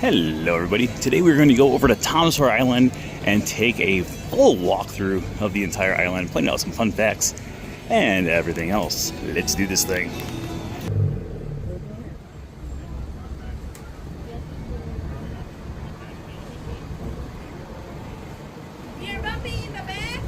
Hello everybody, today we're going to go over to Tom Sawyer Island and take a full walkthrough of the entire island, point out some fun facts and everything else. Let's do this thing. Here, Bumpy, in the back.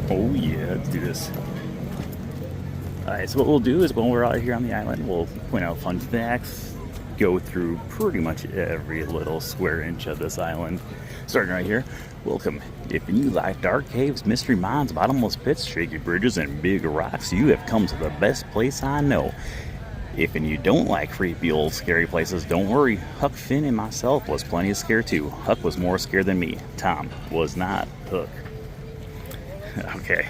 Oh yeah, let's do this. Alright, so what we'll do is when we're out here on the island, we'll point out fun facts, go through pretty much every little square inch of this island. Starting right here, welcome. If you like dark caves, mystery mines, bottomless pits, shaky bridges, and big rocks, you have come to the best place I know. If and you don't like creepy old scary places, don't worry. Huck, Finn, and myself was plenty of scared too. Huck was more scared than me. Tom was not. Hook. Okay.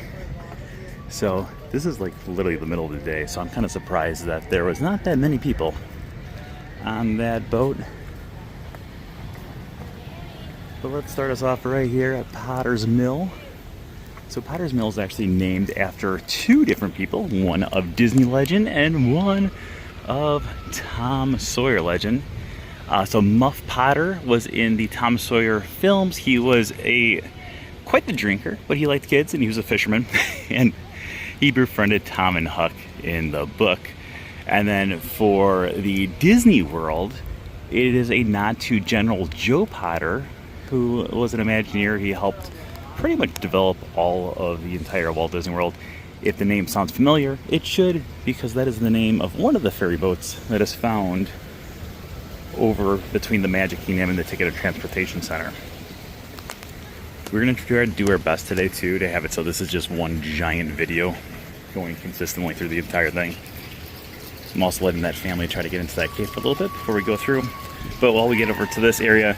So this is like literally the middle of the day, so I'm kind of surprised that there was not that many people on that boat. But let's start us off right here at Potter's Mill. So Potter's Mill is actually named after two different people, one of Disney legend and one of Tom Sawyer legend. So Muff Potter was in the Tom Sawyer films. He was quite the drinker, but he liked kids and he was a fisherman. And he befriended Tom and Huck in the book. And then for the Disney World, it is a nod to General Joe Potter, who was an Imagineer. He helped pretty much develop all of the entire Walt Disney World. If the name sounds familiar, it should, because that is the name of one of the ferry boats that is found over between the Magic Kingdom and the Ticket and Transportation Center. We're going to try to do our best today too to have it so this is just one giant video going consistently through the entire thing. I'm also letting that family try to get into that cave for a little bit before we go through. But while we get over to this area,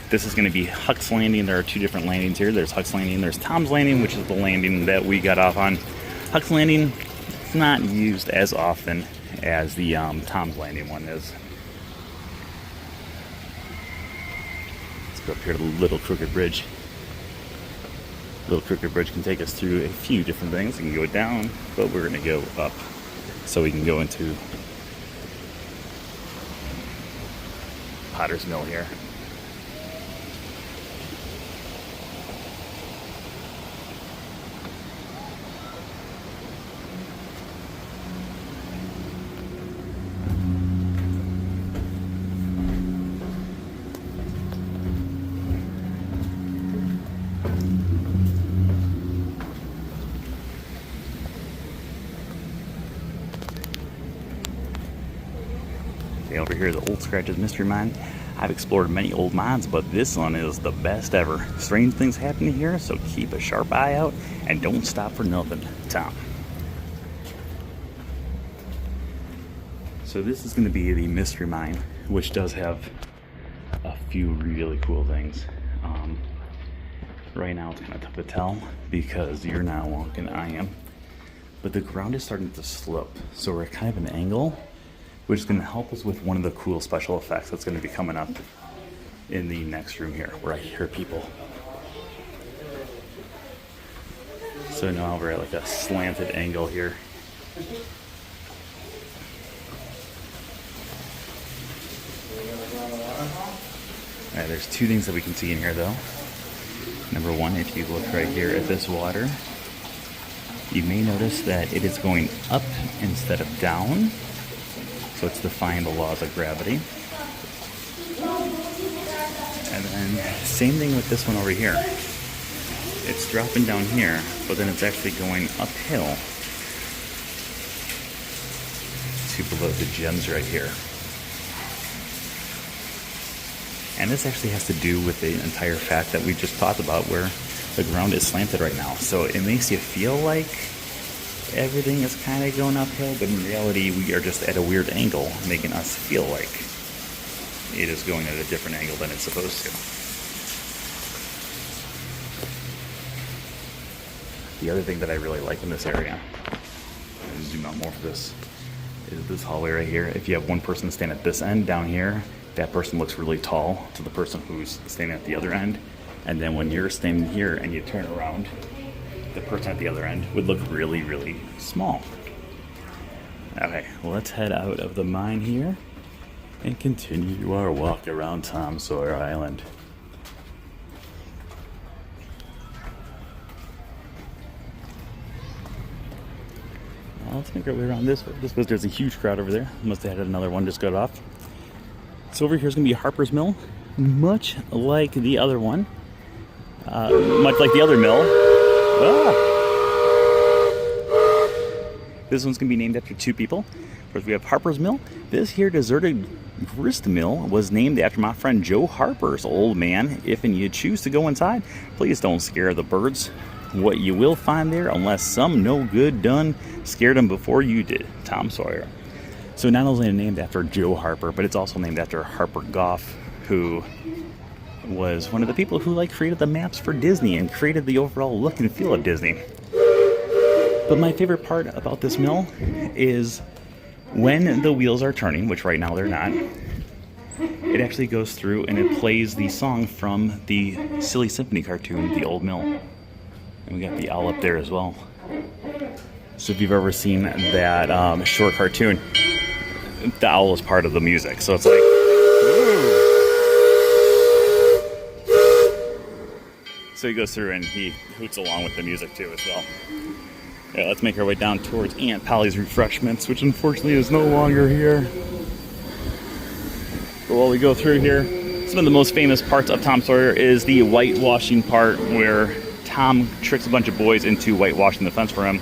this is going to be Huck's Landing. There are two different landings here. There's Huck's Landing, there's Tom's Landing, which is the landing that we got off on. Huck's Landing is not used as often as the Tom's Landing one is. Let's go up here to the Little Crooked Bridge. Little Crooked Bridge can take us through a few different things. We can go down, but we're going to go up so we can go into Potter's Mill here. Okay, over here, the Old Scratches Mystery Mine. I've explored many old mines, but this one is the best ever. Strange things happen here, so keep a sharp eye out and don't stop for nothing. Tom. So this is going to be the Mystery Mine, which does have a few really cool things. Right now it's kind of tough to tell because you're not walking, I am. But the ground is starting to slope, so we're at kind of an angle, which is going to help us with one of the cool special effects that's going to be coming up in the next room here, where I hear people. So now we're at like a slanted angle here. Alright, there's two things that we can see in here though. Number one, if you look right here at this water, you may notice that it is going up instead of down. So it's defying the laws of gravity. And then same thing with this one over here. It's dropping down here, but then it's actually going uphill to below the gems right here. And this actually has to do with the entire fact that we just talked about, where the ground is slanted right now. So it makes you feel like everything is kind of going uphill, but in reality we are just at a weird angle, making us feel like it is going at a different angle than it's supposed to. The other thing that I really like in this area, and zoom out more for this, is this hallway right here. If you have one person standing at this end down here, that person looks really tall to the person who's standing at the other end. And then when you're standing here and you turn around, the person at the other end would look really, really small. Okay, well, let's head out of the mine here and continue our walk around Tom Sawyer Island. Well, let's make our way around this way. This was, there's a huge crowd over there. Must have had another one just got off. So over here is going to be Harper's Mill, much like the other one. Much like the other mill. This one's going to be named after two people. First we have Harper's Mill. This here deserted grist mill was named after my friend Joe Harper's old man. If and you choose to go inside, please don't scare the birds. What you will find there, unless some no good done scared them before you did. Tom Sawyer. So not only named after Joe Harper, but it's also named after Harper Goff, who was one of the people who created the maps for Disney and created the overall look and feel of Disney. But my favorite part about this mill is when the wheels are turning, which right now they're not, it actually goes through and it plays the song from the Silly Symphony cartoon, The Old Mill. And we got the owl up there as well. So if you've ever seen that short cartoon, the owl is part of the music. So it's like, woo. So he goes through and he hoots along with the music too as well. Yeah, let's make our way down towards Aunt Polly's Refreshments, which unfortunately is no longer here. But while we go through here, some of the most famous parts of Tom Sawyer is the whitewashing part, where Tom tricks a bunch of boys into whitewashing the fence for him.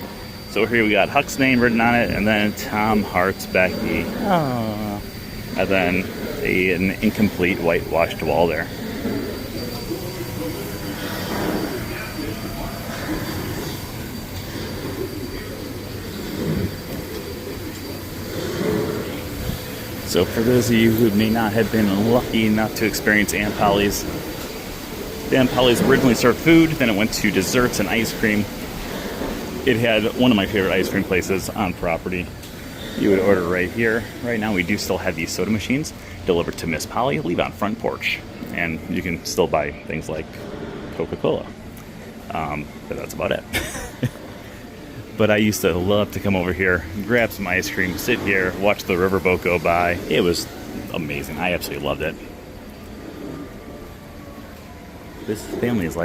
So here we got Huck's name written on it, and then Tom Hearts Becky. Aww. And then an incomplete whitewashed wall there. So for those of you who may not have been lucky enough to experience Aunt Polly's, Aunt Polly's originally served food, then it went to desserts and ice cream. It had one of my favorite ice cream places on property. You would order right here. Right now we do still have these soda machines delivered to Miss Polly, leave on front porch. And you can still buy things like Coca-Cola. But that's about it. But I used to love to come over here, grab some ice cream, sit here, watch the riverboat go by. It was amazing. I absolutely loved it. This family is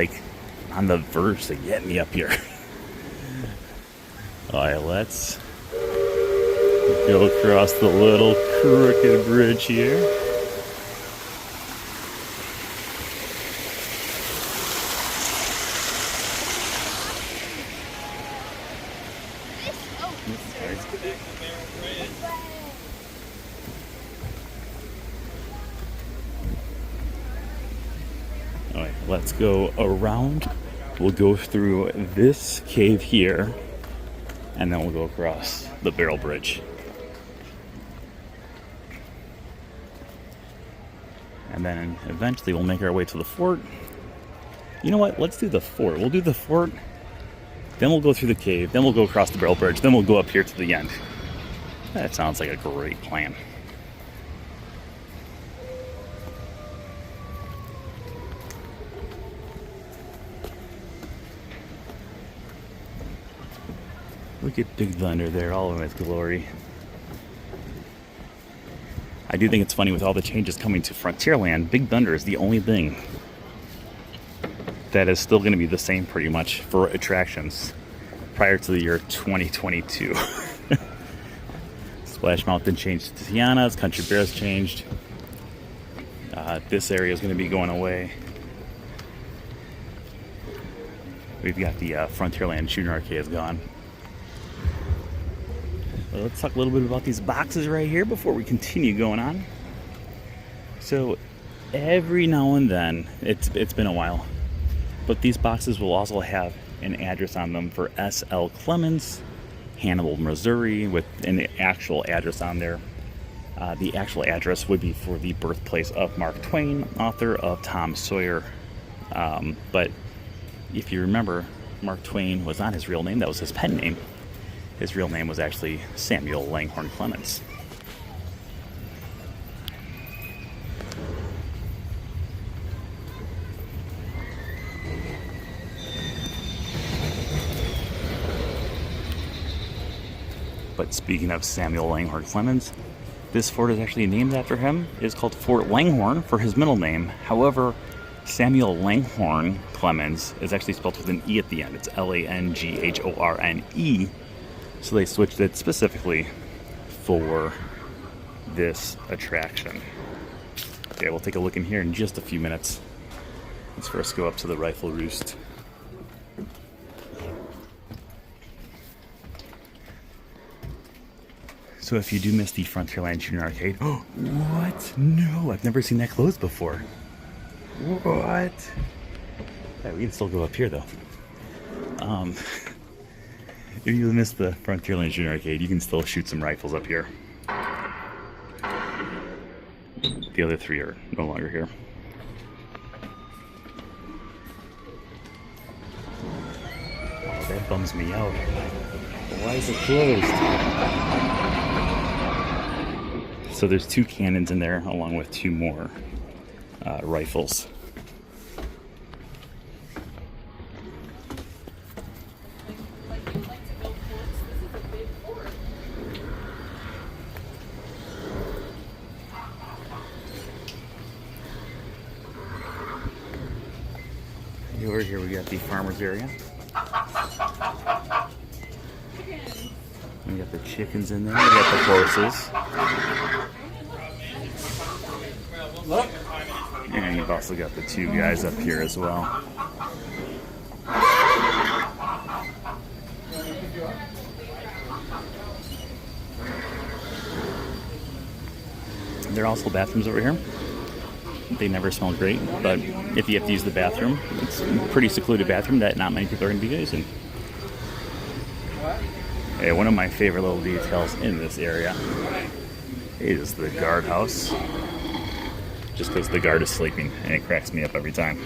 on the verge to get me up here. Alright, let's go across the little crooked bridge here. let's go around. We'll go through this cave here, and then we'll go across the barrel bridge. And then eventually we'll make our way to the fort. You know what? Let's do the fort. We'll do the fort, then we'll go through the cave, then we'll go across the barrel bridge, then we'll go up here to the end. That sounds like a great plan. Look at Big Thunder there, all in its glory. I do think it's funny with all the changes coming to Frontierland, Big Thunder is the only thing that is still going to be the same pretty much for attractions prior to the year 2022. Splash Mountain changed to Tiana's, Country Bears changed. This area is going to be going away. We've got the Frontierland Junior Arcade is gone. Well, let's talk a little bit about these boxes right here before we continue going on. So every now and then, it's been a while, but these boxes will also have an address on them for S.L. Clemens, Hannibal, Missouri, with an actual address on there. The actual address would be for the birthplace of Mark Twain, author of Tom Sawyer. But if you remember, Mark Twain was not his real name, that was his pen name. His real name was actually Samuel Langhorne Clemens. But speaking of Samuel Langhorne Clemens, this fort is actually named after him. It is called Fort Langhorne for his middle name. However, Samuel Langhorne Clemens is actually spelled with an E at the end. It's Langhorne. So they switched it specifically for this attraction. Okay, we'll take a look in here in just a few minutes. Let's first go up to the Rifle Roost. So if you do miss the Frontierland Junior Arcade, oh, what? No, I've never seen that closed before. What? Yeah, we can still go up here though. If you missed the Frontierland Junior Arcade, you can still shoot some rifles up here. The other three are no longer here. Oh, that bums me out. Why is it closed? So there's two cannons in there, along with two more rifles. Over here we got the farmers area. We got the chickens in there. We got the horses. And you've also got the two guys up here as well. There are also bathrooms over here. They never smell great, but if you have to use the bathroom, it's a pretty secluded bathroom that not many people are going to be using. Hey, one of my favorite little details in this area is the guardhouse. Just because the guard is sleeping, and it cracks me up every time.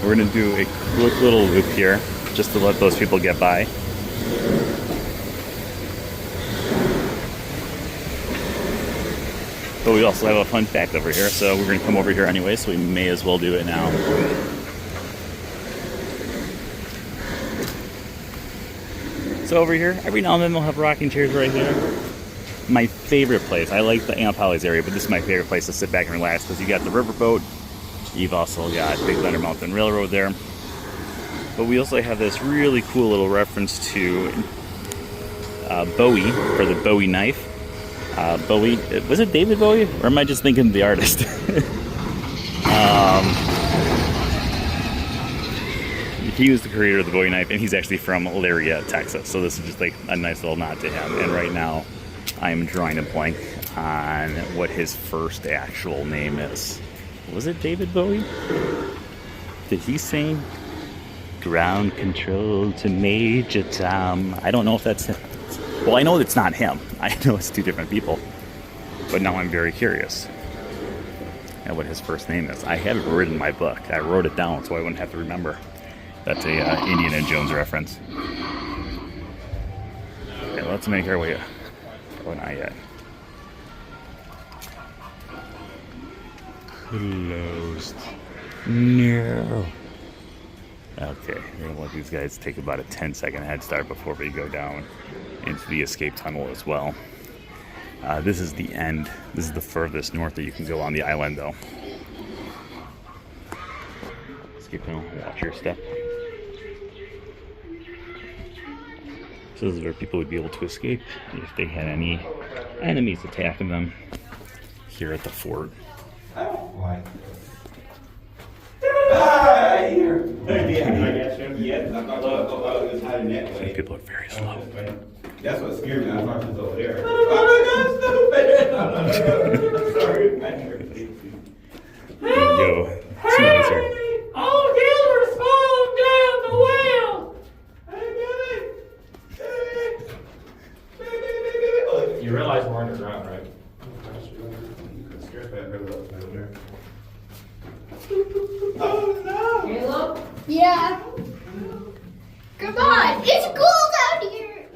We're going to do a quick little loop here, just to let those people get by. But we also have a fun fact over here, so we're going to come over here anyway, so we may as well do it now. So over here, every now and then they'll have rocking chairs right here. My favorite place, I like the Aunt Polly's area, but this is my favorite place to sit back and relax, because you got the riverboat. You've also got Big Thunder Mountain Railroad there. But we also have this really cool little reference to Bowie, for the Bowie knife. Bowie, was it David Bowie? Or am I just thinking of the artist? he was the creator of the Bowie knife, and he's actually from Lariat, Texas. So this is just like a nice little nod to him. And right now, I'm drawing a blank on what his first actual name is. Was it David Bowie? Did he sing ground control to Major Tom? I don't know if that's him. Well, I know it's not him. I know it's two different people. But now I'm very curious at what his first name is. I have it written in my book. I wrote it down so I wouldn't have to remember. That's a Indiana Jones reference. Okay, let's make our way. Oh, not yet. Closed. No. Okay, we're gonna let these guys take about a 10-second head start before we go down into the escape tunnel as well. This is the end. This is the furthest north that you can go on the island, though. Escape tunnel. Watch your step. So this is where people would be able to escape if they had any enemies attacking them here at the fort. People are very slow. That's what scared me. I thought she was over there. Oh my God, stupid! No. Sorry. Yo, see you later. All Gilbert falling down the well. You realize we're underground, right? Oh no! Caleb? Yeah. Come on, it's cold out here.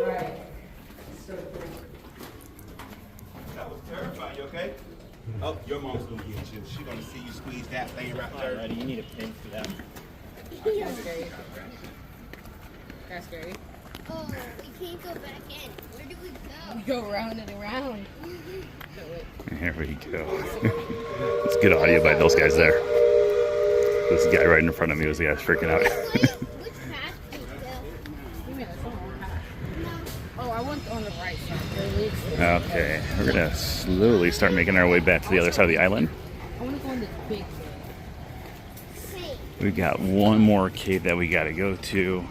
Right. That was terrifying. You okay? Oh, your mom's gonna get you. She's gonna see you squeeze that thing right there. You need a pin for that. That's scary. That's scary. Oh, we can't go back in. Where do we go? We go round and around. Here we go. It's good audio by those guys there. This guy right in front of me was the guy freaking out. Which path do we go? You mean it's on the path? Oh, I went on the right side. Okay, we're gonna slowly start making our way back to the other side of the island. I want to go in this big cave. Same. We've got one more cave that we gotta go to.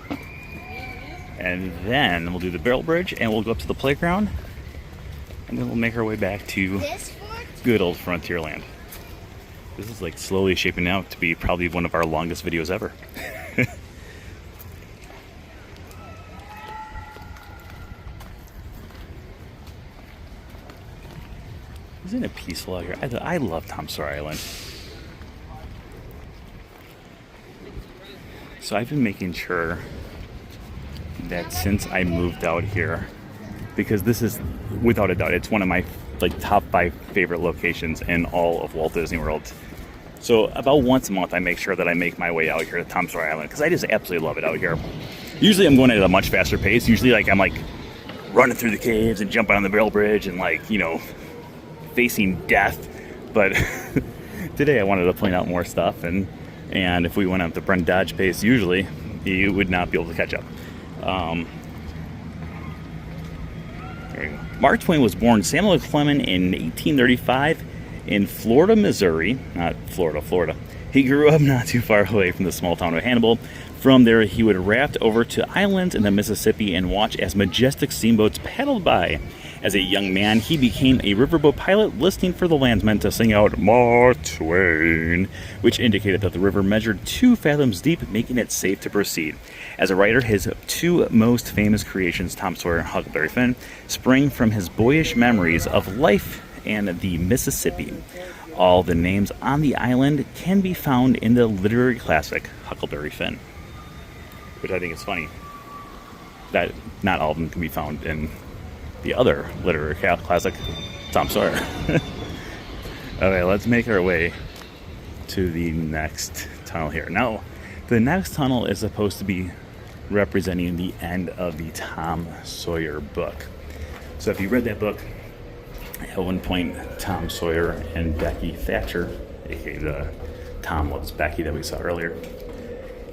And then we'll do the barrel bridge and we'll go up to the playground. And then we'll make our way back to This fort? good old Frontierland. This is like slowly shaping out to be probably one of our longest videos ever. Isn't it peaceful out here? I love Tom Sawyer Island. So I've been making sure that since I moved out here, because this is without a doubt, it's one of my like top 5 favorite locations in all of Walt Disney World. So about once a month, I make sure that I make my way out here to Tom Sawyer Island because I just absolutely love it out here. Usually, I'm going at a much faster pace. Usually, I'm running through the caves and jumping on the barrel bridge and facing death. But today, I wanted to point out more stuff, and if we went at the Brent Dodge pace, usually you would not be able to catch up. There we go. Mark Twain was born Samuel Clement in 1835 in Florida, Missouri. Not Florida, Florida. He grew up not too far away from the small town of Hannibal. From there, he would raft over to islands in the Mississippi and watch as majestic steamboats paddled by. As a young man, he became a riverboat pilot, listening for the landsmen to sing out "Mark Twain," which indicated that the river measured 2 fathoms deep, making it safe to proceed. As a writer, his 2 most famous creations, Tom Sawyer and Huckleberry Finn, sprang from his boyish memories of life and the Mississippi. All the names on the island can be found in the literary classic Huckleberry Finn, which I think is funny that not all of them can be found in the other literary classic, Tom Sawyer. Okay, let's make our way to the next tunnel here. Now, the next tunnel is supposed to be representing the end of the Tom Sawyer book. So if you read that book, at one point, Tom Sawyer and Becky Thatcher, aka the Tom loves Becky that we saw earlier,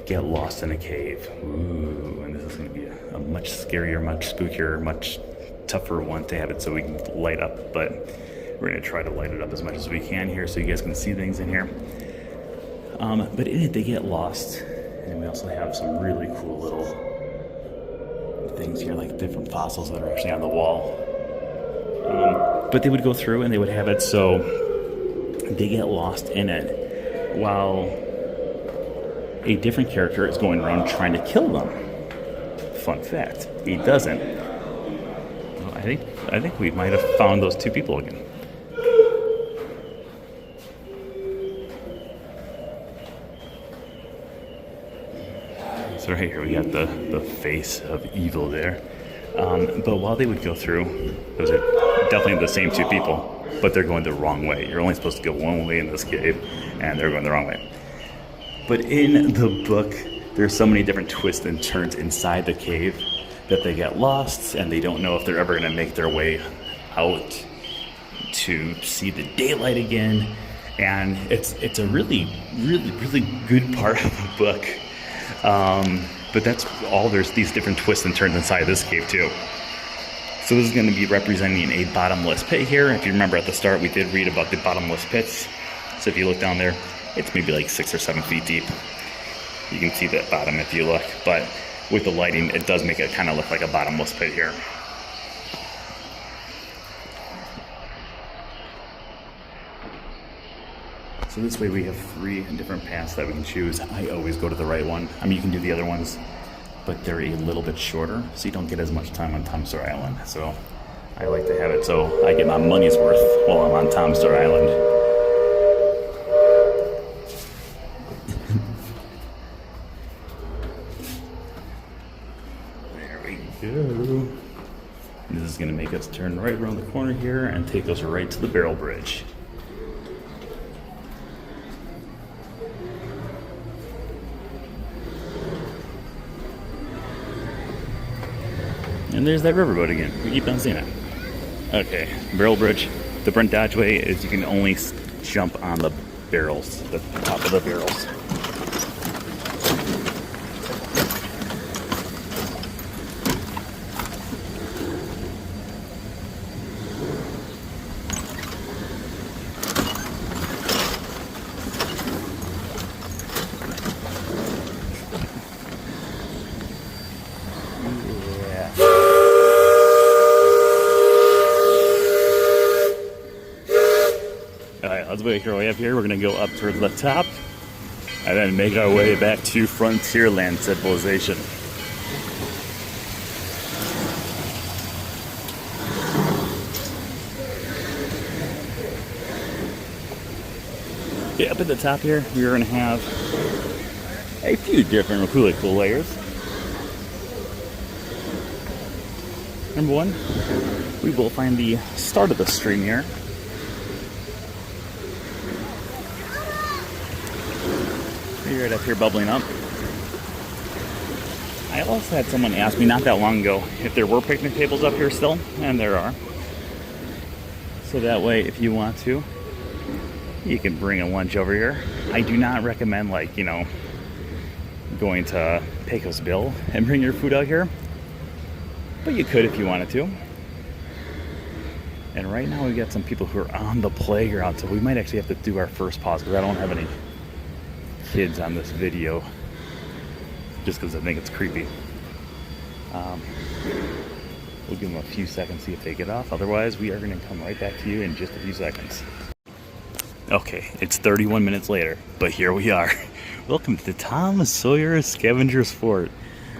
get lost in a cave. Ooh, and this is going to be a much scarier, much spookier, much tougher one to have it so we can light up. But We're gonna try to light it up as much as we can here so you guys can see things in here. But in it, they get lost. And we also have some really cool little things here, like different fossils that are actually on the wall. But they would go through and they would have it so they get lost in it while a different character is going around trying to kill them. Fun fact, he doesn't. Well, I think we might have found those two people again. So right here we got the face of evil there. But while they would go through, those are definitely the same two people, but they're going the wrong way. You're only supposed to go one way in this cave, and they're going the wrong way. But in the book, there's so many different twists and turns inside the cave that they get lost, and they don't know if they're ever going to make their way out to see the daylight again. And it's a really, really, really good part of the book. But that's all, there's these different twists and turns inside this cave too. So this is going to be representing a bottomless pit here. If you remember at the start, we did read about the bottomless pits. So if you look down there, it's maybe like 6 or 7 feet deep. You can see that bottom if you look, but with the lighting, it does make it kind of look like a bottomless pit here. So this way we have 3 different paths that we can choose. I always go to the right one. I mean, you can do the other ones, but they're a little bit shorter, so you don't get as much time on Tom Sawyer Island. So I like to have it so I get my money's worth while I'm on Tom Sawyer Island. There we go. This is going to make us turn right around the corner here and take us right to the barrel bridge. And there's that riverboat again. We keep on seeing it. Okay, barrel bridge. The Brent Dodge way is you can only jump on the barrels, the top of the barrels. Let's make our way up here. We're going to go up towards the top and then make our way back to Frontierland civilization. Okay, up at the top here, we're going to have a few different really cool layers. Number 1, we will find the start of the stream here. Right up here bubbling up. I also had someone ask me not that long ago if there were picnic tables up here still, and there are. So that way, if you want to, you can bring a lunch over here. I do not recommend, like, you know, going to Pecos Bill and bring your food out here, but you could if you wanted to. And right now we got some people who are on the playground, so we might actually have to do our first pause because I don't have any kids on this video just because I think it's creepy. We'll give them a few seconds, see if they get off. Otherwise, we are going to come right back to you in just a few seconds. Okay, it's 31 minutes later, but here we are. Welcome to the Tom Sawyer Scavenger's Fort.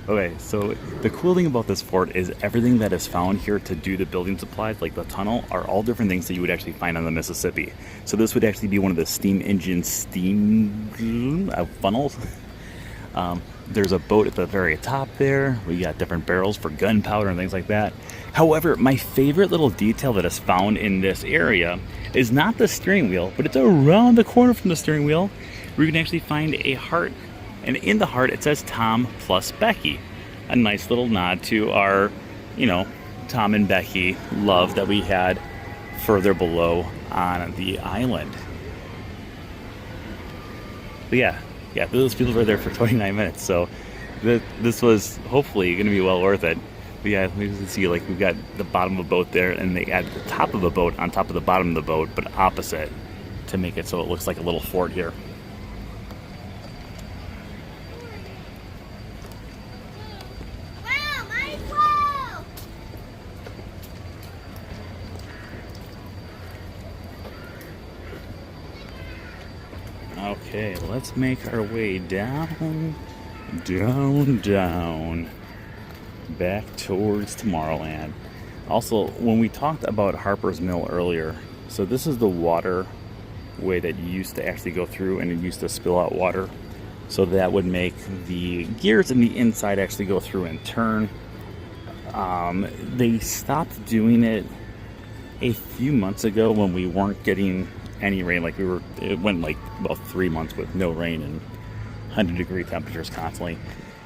Okay, so the cool thing about this fort is everything that is found here to do the building supplies, like the tunnel, are all different things that you would actually find on the Mississippi. So this would actually be one of the steam engine funnels. There's a boat at the very top there. We got different barrels for gunpowder and things like that. However, my favorite little detail that is found in this area is not the steering wheel, but it's around the corner from the steering wheel where you can actually find a heart. And in the heart, it says Tom plus Becky. A nice little nod to our, you know, Tom and Becky love that we had further below on the island. But yeah, those people were there for 29 minutes. So this was hopefully going to be well worth it. But yeah, we can see like we've got the bottom of a boat there, and they add the top of a boat on top of the bottom of the boat, but opposite, to make it so it looks like a little fort here. Wow, might as well. Okay, let's make our way down, back towards Tomorrowland. Also, when we talked about Harper's Mill earlier, so this is the water way that you used to actually go through, and it used to spill out water. So that would make the gears in the inside actually go through and turn. They stopped doing it a few months ago when we weren't getting any rain. Like it went like about 3 months with no rain and 100-degree temperatures constantly.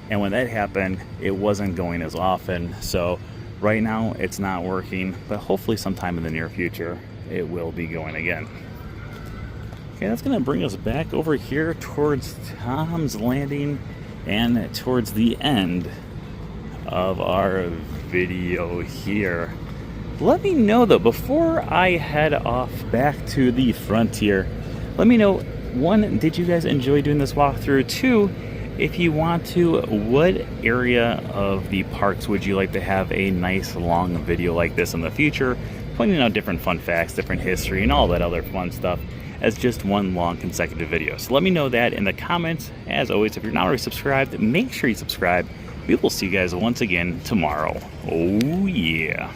And when that happened, it wasn't going as often. So right now it's not working, but hopefully sometime in the near future it will be going again. Okay, that's gonna bring us back over here towards Tom's Landing and towards the end of our video here. Let me know though, before I head off back to the frontier, let me know, one, did you guys enjoy doing this walkthrough? Two, if you want to, what area of the parks would you like to have a nice long video like this in the future, pointing out different fun facts, different history, and all that other fun stuff as just one long consecutive video? So let me know that in the comments. As always, if you're not already subscribed, make sure you subscribe. We will see you guys once again tomorrow. Oh yeah.